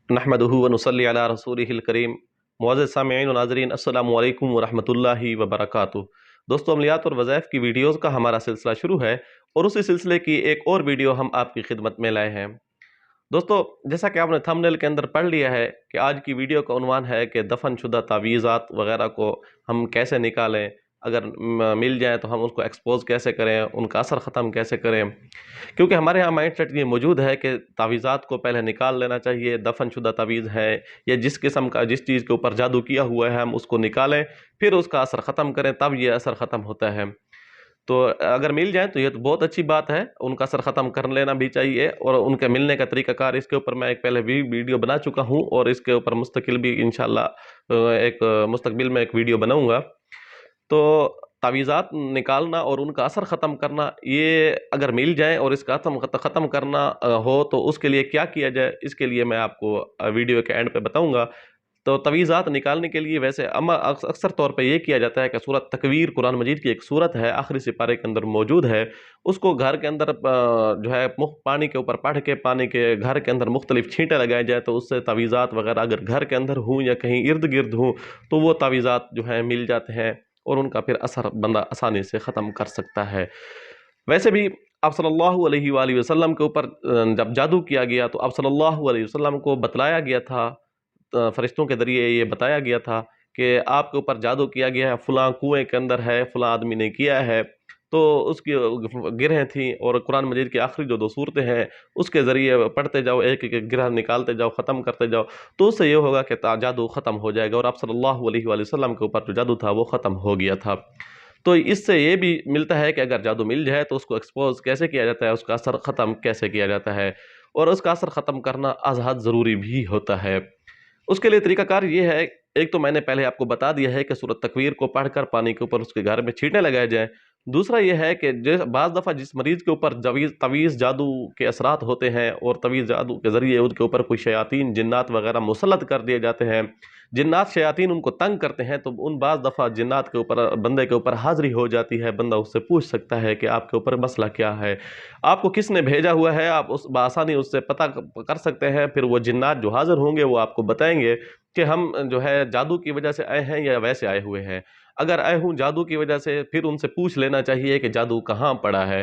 नहमदुहु व नुसल्ली अला रसूलिहिल करीम। मुअज़्ज़िज़ सामिईन व नाज़रीन, अस्सलामु अलैकुम व रहमतुल्लाहि व बरकातुहू। दोस्तों, अमलियात और वज़ाइफ की वीडियोज़ का हमारा सिलसिला शुरू है और उसी सिलसिले की एक और वीडियो हम आपकी खिदमत में लाए हैं। दोस्तों, जैसा कि आपने थंबनेल के अंदर पढ़ लिया है कि आज की वीडियो का उन्वान है कि दफनशुदा तावीज़ात वगैरह को हम कैसे निकालें, अगर मिल जाए तो हम उसको एक्सपोज़ कैसे करें, उनका असर ख़त्म कैसे करें। क्योंकि हमारे यहाँ माइंड सेट ये मौजूद है कि तावीज़ात को पहले निकाल लेना चाहिए, दफनशुदा तावीज़ है या जिस किस्म का जिस चीज़ के ऊपर जादू किया हुआ है हम उसको निकालें, फिर उसका असर ख़त्म करें, तब ये असर ख़त्म होता है। तो अगर मिल जाए तो ये तो बहुत अच्छी बात है, उनका असर ख़त्म कर लेना भी चाहिए और उनके मिलने का तरीक़ाकार इसके ऊपर मैं एक पहले भी वीडियो बना चुका हूँ और इसके ऊपर मुस्तकिल भी इंशाअल्लाह एक मुस्तकबिल में एक वीडियो बनाऊँगा। तो तावीज़ात निकालना और उनका असर ख़त्म करना, ये अगर मिल जाए और इसका ख़त्म करना हो तो उसके लिए क्या किया जाए, इसके लिए मैं आपको वीडियो के एंड पे बताऊँगा। तो तवीज़ात निकालने के लिए वैसे अक्सर तौर पे ये किया जाता है कि सूरत तकवीर कुरान मजीद की एक सूरत है, आखिरी सिपारे के अंदर मौजूद है, उसको घर के अंदर जो है पानी के ऊपर पढ़ के पानी के घर के अंदर मुख्तलिफ छींटे लगाए जाए तो उससे तावीज़ात वगैरह अगर घर के अंदर हों या कहीं इर्द गिर्द हों तो वो तावीज़ात जो है मिल जाते हैं और उनका फिर असर बंदा आसानी से ख़त्म कर सकता है। वैसे भी आप सल्लल्लाहु अलैहि वसल्लम के ऊपर जब जादू किया गया तो आप सल्लल्लाहु अलैहि वसल्लम को बतलाया गया था, फरिश्तों के ज़रिए ये बताया गया था कि आपके ऊपर जादू किया गया है, फ़लाँ कुएँ के अंदर है, फ़लाँ आदमी ने किया है। तो उसकी गिरहें थीं और कुरान मजीद की आखिरी जो 2 सूरतें हैं, उसके ज़रिए पढ़ते जाओ, एक-एक गिरह निकालते जाओ, ख़त्म करते जाओ, तो उससे ये होगा कि जादू ख़त्म हो जाएगा और आप सल्लल्लाहु अलैहि वसल्लम के ऊपर जो जादू था, वो ख़त्म हो गया था। तो इससे ये भी मिलता है कि अगर जादू मिल जाए तो उसको एक्सपोज़ कैसे किया जाता है, उसका असर ख़त्म कैसे किया जाता है और उसका असर ख़त्म करना अज़हद ज़रूरी भी होता है। उसके लिए तरीक़ाकार ये है, एक तो मैंने पहले आपको बता दिया है कि सूरत तकवीर को पढ़कर पानी के ऊपर उसके घर में छींटे लगाए जाएँ। दूसरा ये है कि बाज़ दफ़ा जिस मरीज़ के ऊपर तवीज़ जादू के असरात होते हैं और तवीज़ जादू के ज़रिए उनके ऊपर कोई शयातीन, जिन्नात वग़ैरह मुसल्लत कर दिए जाते हैं। जिन्नात शयातीन उनको तंग करते हैं तो उन बाज़ दफ़ा जिन्नात के ऊपर बंदे के ऊपर हाज़िरी हो जाती है, बंदा उससे पूछ सकता है कि आपके ऊपर मसला क्या है? आपको किसने भेजा हुआ है? आप उस बआसानी उससे पता कर सकते हैं, फिर वो जिन्नात जो हाज़िर होंगे वो आपको बताएँगे कि हम जो है जादू की वजह से आए हैं या वैसे आए हुए हैं। अगर आए हूँ जादू की वजह से फिर उनसे पूछ लेना चाहिए कि जादू कहाँ पड़ा है।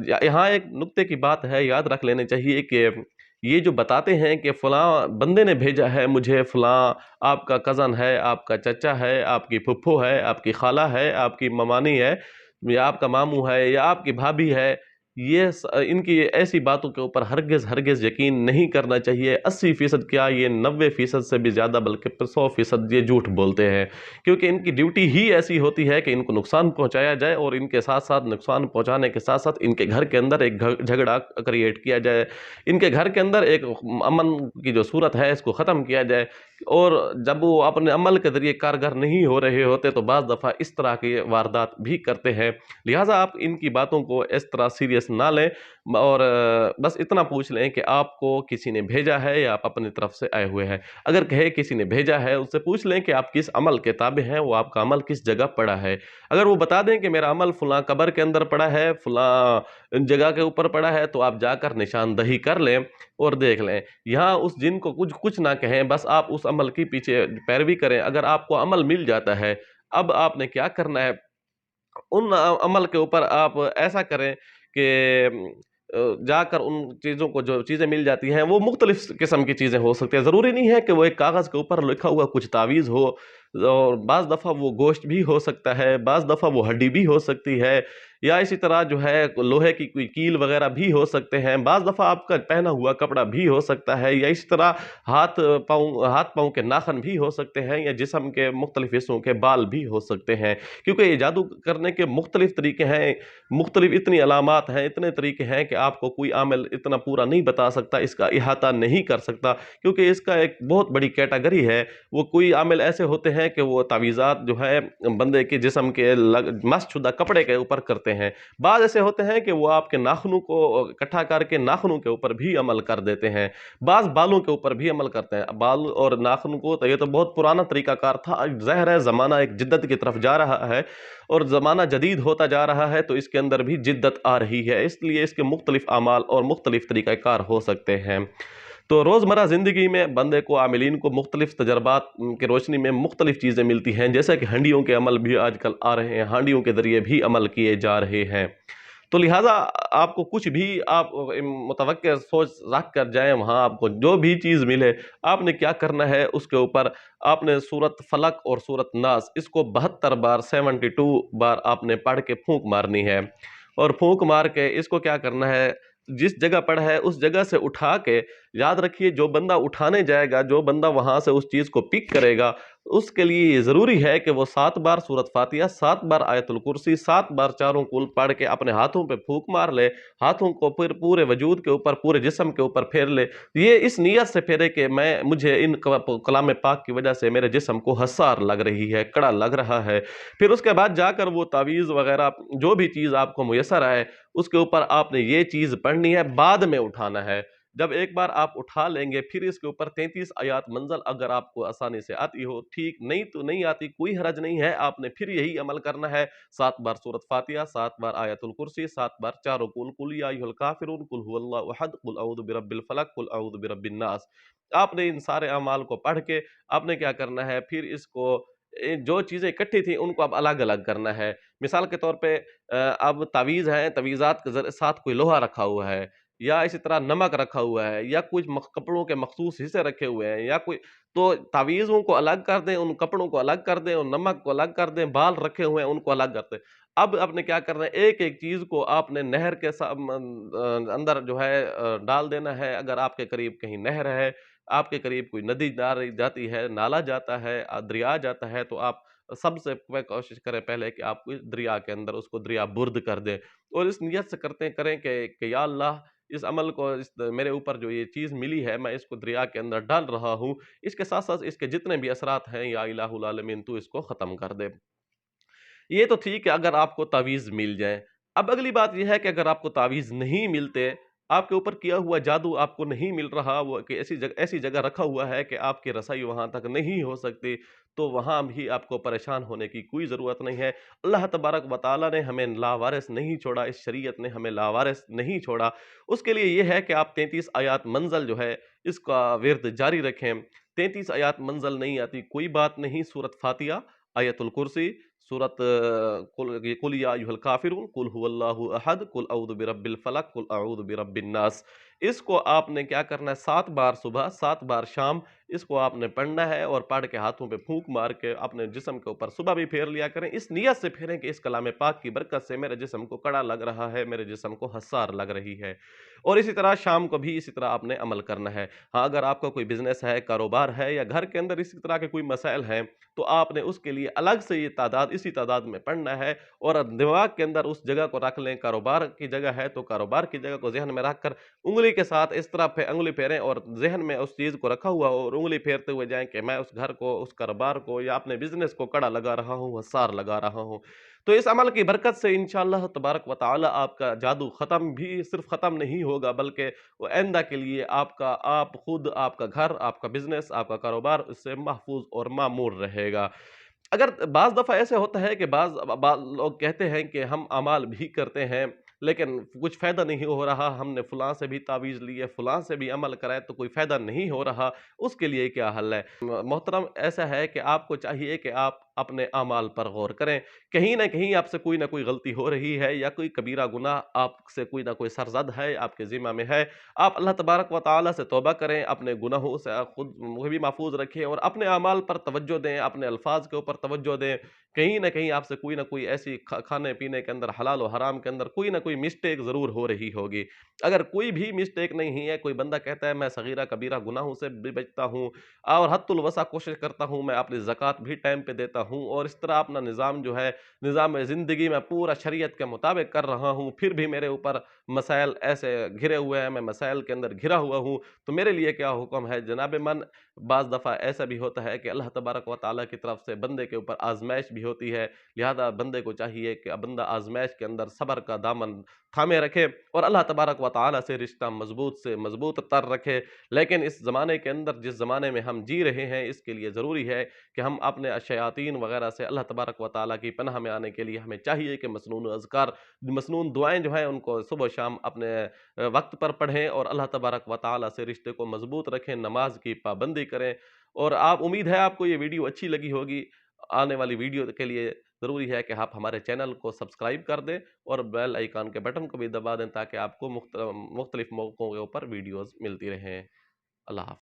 यहाँ एक नुक्ते की बात है, याद रख लेनी चाहिए कि ये जो बताते हैं कि फ़लाँ बंदे ने भेजा है मुझे, फ़लाँ आपका कज़न है, आपका चचा है, आपकी फुप्पो है, आपकी खाला है, आपकी ममानी है या आपका मामू है या आपकी भाभी है, इनकी ऐसी बातों के ऊपर हरगिज़ यकीन नहीं करना चाहिए। 80% क्या, ये 90% से भी ज़्यादा बल्कि 100% ये झूठ बोलते हैं, क्योंकि इनकी ड्यूटी ही ऐसी होती है कि इनको नुकसान पहुँचाया जाए और इनके साथ-साथ नुकसान पहुँचाने के साथ-साथ इनके घर के अंदर एक झगड़ा क्रिएट किया जाए। इनके घर के अंदर एक अमन की जो सूरत है इसको ख़त्म किया जाए और जब वो अपने अमल के ज़रिए कारगर नहीं हो रहे होते तो बाज़ दफ़ा इस तरह की वारदात भी करते हैं। लिहाज़ा आप इनकी बातों को इस तरह सीरियस ना लें और बस इतना पूछ लें कि आपको किसी ने भेजा है या आप अपनी तरफ से आए हुए हैं। अगर कहे किसी ने भेजा है, उससे पूछ लें कि आप किस अमल के ताबे हैं, वो आपका अमल किस जगह पड़ा है। अगर वो बता दें कि मेरा अमल फ़लाँ कब्र के अंदर पड़ा है, फ़लाँ जगह के ऊपर पड़ा है, तो आप जाकर निशानदही कर लें और देख लें। यहाँ उस जिन को कुछ ना कहें, बस आप उस अमल के पीछे पैरवी करें। अगर आपको अमल मिल जाता है, अब आपने क्या करना है, उन अमल के ऊपर आप ऐसा करें कि जाकर उन चीज़ों को, जो चीज़ें मिल जाती हैं, वो मुख्तलिफ़ किस्म की चीज़ें हो सकती हैं। ज़रूरी नहीं है कि वो एक कागज़ के ऊपर लिखा हुआ कुछ तावीज़ हो और बाज़ दफ़ा वो गोश्त भी हो सकता है, बाज़ दफ़ा वो हड्डी भी हो सकती है या इसी तरह जो है लोहे की कोई कील वग़ैरह भी हो सकते हैं। बाज़ दफ़ा आपका पहना हुआ कपड़ा भी हो सकता है या इसी तरह हाथ-पाँव के नाख़न भी हो सकते हैं या जिस्म के मुख्तलिफ़ हिस्सों के बाल भी हो सकते हैं। क्योंकि ये जादू करने के मुख्तलिफ़ तरीके हैं, मुख्तलिफ़ इतनी अलामात हैं, इतने तरीके हैं कि आपको कोई आमिल इतना पूरा नहीं बता सकता, इसका इहाता नहीं कर सकता, क्योंकि इसका एक बहुत बड़ी कैटेगरी है। वो कोई आमिल ऐसे होते हैं कि वो तावीज़ात जो है बंदे के जिस्म के मसशुदा कपड़े के ऊपर करते हैं। बाज़ ऐसे होते हैं कि वो आपके नाखूनों को इकट्ठा करके नाखूनों के ऊपर भी अमल कर देते हैं। बाज़ बालों के ऊपर भी अमल करते हैं। बाल और नाखून को तो ये तो बहुत पुराना तरीक़ाकार था। ज़ाहिर है ज़माना एक जिद्दत की तरफ जा रहा है और ज़माना जदीद होता जा रहा है, तो इसके अंदर भी जिद्दत आ रही है, इसलिए इसके मुख्तलिफ़ अमाल और मुख्तलिफ़ तरीक़ाकार हो सकते हैं। تو روزمرہ زندگی میں بندے کو عاملین کو مختلف تجربات کی روشنی میں مختلف چیزیں ملتی ہیں، جیسا کہ ہنڈیوں کے عمل بھی آج کل آ رہے ہیں، ہانڈیوں کے ذریعے بھی عمل کیے جا رہے ہیں۔ تو لہٰذا آپ کو کچھ بھی آپ متوقع سوچ رکھ کر جائیں، وہاں آپ کو جو بھی چیز ملے، آپ نے کیا کرنا ہے اس کے اوپر آپ نے سورۃ فلق اور سورۃ ناس اس کو 72 بار 72 بار آپ نے پڑھ کے پھونک مارنی ہے، اور پھونک مار کے اس کو کیا کرنا ہے، جس جگہ پڑا ہے اس جگہ سے اٹھا کے، یاد رکھیے جو بندہ اٹھانے جائے گا، جو بندہ وہاں سے اس چیز کو پک کرے گا، اس کے لیے یہ ضروری ہے کہ وہ 7 بار سورۃ فاتحہ، 7 بار آیت الکرسی، 7 بار چاروں کل پڑھ کے اپنے ہاتھوں پہ پھونک مار لے، ہاتھوں کو پھر پورے وجود کے اوپر، پورے جسم کے اوپر پھیر لے، یہ اس نیت سے پھیرے کہ مجھے ان کلام پاک کی وجہ سے میرے جسم کو حسار لگ رہی ہے، کڑا لگ رہا ہے۔ پھر اس کے بعد جا کر وہ تعویذ وغیرہ جو بھی چیز آپ کو میسر آئے اس کے اوپر آپ نے یہ چیز پڑھنی ہے، بعد میں اٹھانا ہے۔ جب ایک بار آپ اٹھا لیں گے پھر اس کے اوپر 33 آیات منزل اگر آپ کو آسانی سے آتی ہو ٹھیک، نہیں تو نہیں آتی، کوئی حرج نہیں ہے، آپ نے پھر یہی عمل کرنا ہے، 7 بار سورۃ فاتحہ، 7 بار آیت الکرسی، 7 بار چاروں قل یا ایھا الکافرون، قل ھو اللہ احد، قل اعوذ برب الفلق، قل اعوذ برب الناس۔ آپ نے ان سارے اعمال کو پڑھ کے آپ نے کیا کرنا ہے، پھر اس کو جو چیزیں اکٹھی تھیں ان کو اب الگ الگ کرنا ہے۔ مثال کے طور پہ اب تعویذ ہے، تعویذات کے ساتھ کوئی لوہا رکھا ہوا ہے، یا اسی طرح نمک رکھا ہوا ہے، یا کچھ کپڑوں کے مخصوص حصے رکھے ہوئے ہیں، یا کوئی، تو تعویذوں کو الگ کر دیں، ان کپڑوں کو الگ کر دیں، اور نمک کو الگ کر دیں، بال رکھے ہوئے ہیں ان کو الگ کر دیں۔ اب آپ نے کیا کرنا ہے، ایک ایک چیز کو آپ نے نہر کے اندر جو ہے ڈال دینا ہے۔ اگر آپ کے قریب کہیں نہر ہے، آپ کے قریب کوئی ندی جاتی ہے، نالا جاتا ہے، دریا جاتا ہے، تو آپ سب سے کوشش کریں پہلے کہ آپ اس دریا کے اندر اس کو دریا برد کر دیں، اور اس نیت سے کریں کہ یا اللہ اس عمل کو، میرے اوپر جو یہ چیز ملی ہے میں اس کو دریا کے اندر ڈال رہا ہوں، اس کے ساتھ ساتھ اس کے جتنے بھی اثرات ہیں یا الہ العالمین تو اس کو ختم کر دے۔ یہ تو ٹھیک ہے اگر آپ کو تعویذ مل جائے۔ اب اگلی بات یہ ہے کہ اگر آپ کو تعویذ نہیں ملتے، آپ کے اوپر کیا ہوا جادو آپ کو نہیں مل رہا، وہ کہ ایسی جگہ رکھا ہوا ہے کہ آپ کی رسائی وہاں تک نہیں ہو سکتی، تو وہاں بھی آپ کو پریشان ہونے کی کوئی ضرورت نہیں ہے۔ اللہ تبارک و تعالیٰ نے ہمیں لاوارث نہیں چھوڑا، اس شریعت نے ہمیں لاوارث نہیں چھوڑا۔ اس کے لیے یہ ہے کہ آپ 33 آیات منزل جو ہے اس کا ورد جاری رکھیں۔ 33 آیات منزل نہیں آتی کوئی بات نہیں، سورۃ فاتحہ، آیت الکرسی، سورۃ قل یا ایھا الکافرون، قل ھو اللہ احد، قل اعوذ برب الفلق، قل اعوذ برب الناس، اس کو آپ نے کیا کرنا ہے، 7 بار صبح، 7 بار شام، اس کو آپ نے پڑھنا ہے، اور پڑھ کے ہاتھوں پہ پھونک مار کے اپنے جسم کے اوپر صبح بھی پھیر لیا کریں، اس نیت سے پھیریں کہ اس کلام پاک کی برکت سے میرے جسم کو کڑا لگ رہا ہے، میرے جسم کو حسار لگ رہی ہے۔ اور اسی طرح شام کو بھی اسی طرح آپ نے عمل کرنا ہے۔ ہاں اگر آپ کا کوئی بزنس ہے، کاروبار ہے، یا گھر کے اندر اسی طرح کے کوئی مسائل ہیں، تو آپ نے اس کے لیے الگ سے یہ تعداد اسی تعداد میں پڑھنا ہے، اور دماغ کے اندر اس جگہ کو رکھ لیں، کاروبار کی جگہ ہے تو کاروبار کی جگہ کو ذہن میں رکھ کر انگلی کے ساتھ اس طرح انگلی پھیریں، اور ذہن میں اس چیز کو رکھا ہوا ہو، اور انگلی پھیرتے ہوئے جائیں کہ میں اس گھر کو، اس کاروبار کو، یا اپنے بزنس کو کڑا لگا رہا ہوں، حصار لگا رہا ہوں۔ تو اس عمل کی برکت سے انشاءاللہ تبارک و تعالی آپ کا جادو صرف ختم نہیں ہوگا، بلکہ وہ آئندہ کے لیے آپ خود، آپ کا گھر، آپ کا بزنس، آپ کا کاروبار اس سے محفوظ اور معمور رہے گا۔ اگر بعض دفعہ ایسے ہوتا ہے کہ بعض لوگ کہتے ہیں کہ ہم اعمال بھی کرتے ہیں لیکن کچھ فائدہ نہیں ہو رہا، ہم نے فلاں سے بھی تعویذ لی ہے، فلاں سے بھی عمل کرائے تو کوئی فائدہ نہیں ہو رہا، اس کے لیے کیا حل ہے؟ محترم ایسا ہے کہ آپ کو چاہیے کہ آپ اپنے اعمال پر غور کریں، کہیں نہ کہیں آپ سے کوئی نہ کوئی غلطی ہو رہی ہے، یا کوئی کبیرہ گناہ آپ سے کوئی نہ کوئی سرزد ہے، آپ کے ذمہ میں ہے، آپ اللہ تبارک و تعالیٰ سے توبہ کریں، اپنے گناہوں سے خود بھی محفوظ رکھیں، اور اپنے اعمال پر توجہ دیں، اپنے الفاظ کے اوپر توجہ دیں، کہیں نہ کہیں آپ سے کوئی نہ کوئی ایسی کھانے پینے کے اندر، حلال و حرام کے اندر کوئی نہ کوئی مسٹیک ضرور ہو رہی ہوگی۔ اگر کوئی بھی مسٹیک نہیں ہے، کوئی بندہ کہتا ہے میں صغیرہ کبیرہ گناہوں سے بھی بچتا ہوں، اور حد الوسع کوشش کرتا ہوں، میں اپنی زکوٰۃ بھی ٹائم پہ دیتا ہوں، اور اس طرح اپنا نظام جو ہے، نظام زندگی میں پورا شریعت کے مطابق کر رہا ہوں، پھر بھی میرے اوپر مسائل ایسے گھرے ہوئے ہیں، میں مسائل کے اندر گھرا ہوا ہوں، تو میرے لیے کیا حکم ہے؟ جناب من، بعض دفعہ ایسا بھی ہوتا ہے کہ اللہ تبارک و تعالیٰ کی طرف سے بندے کے اوپر آزمائش بھی ہوتی ہے، لہذا بندے کو چاہیے کہ بندہ آزمائش کے اندر صبر کا دامن थामे रखे और अल्लाह तबारक व तआला से रिश्ता मजबूत से मजबूत तर रखे। लेकिन इस ज़माने के अंदर जिस ज़माने में हम जी रहे हैं, इसके लिए ज़रूरी है कि हम अपने शयातीन वगैरह से अल्लाह तबारक व तआला की पनाह में आने के लिए हमें चाहिए कि मसनून अज़कार, मसनून दुआएँ जो हैं उनको सुबह शाम अपने वक़्त पर पढ़ें और अल्लाह तबारक व तआला से रिश्ते को मज़बूत रखें, नमाज़ की पाबंदी करें। और आप उम्मीद है आपको ये वीडियो अच्छी लगी होगी। आने वाली वीडियो के लिए ज़रूरी है कि आप हमारे चैनल को सब्सक्राइब कर दें और बेल आइकन के बटन को भी दबा दें ताकि आपको मुख्तलिफ मौक़ों के ऊपर वीडियोज़ मिलती रहें। अल्लाह हाफ़िज़।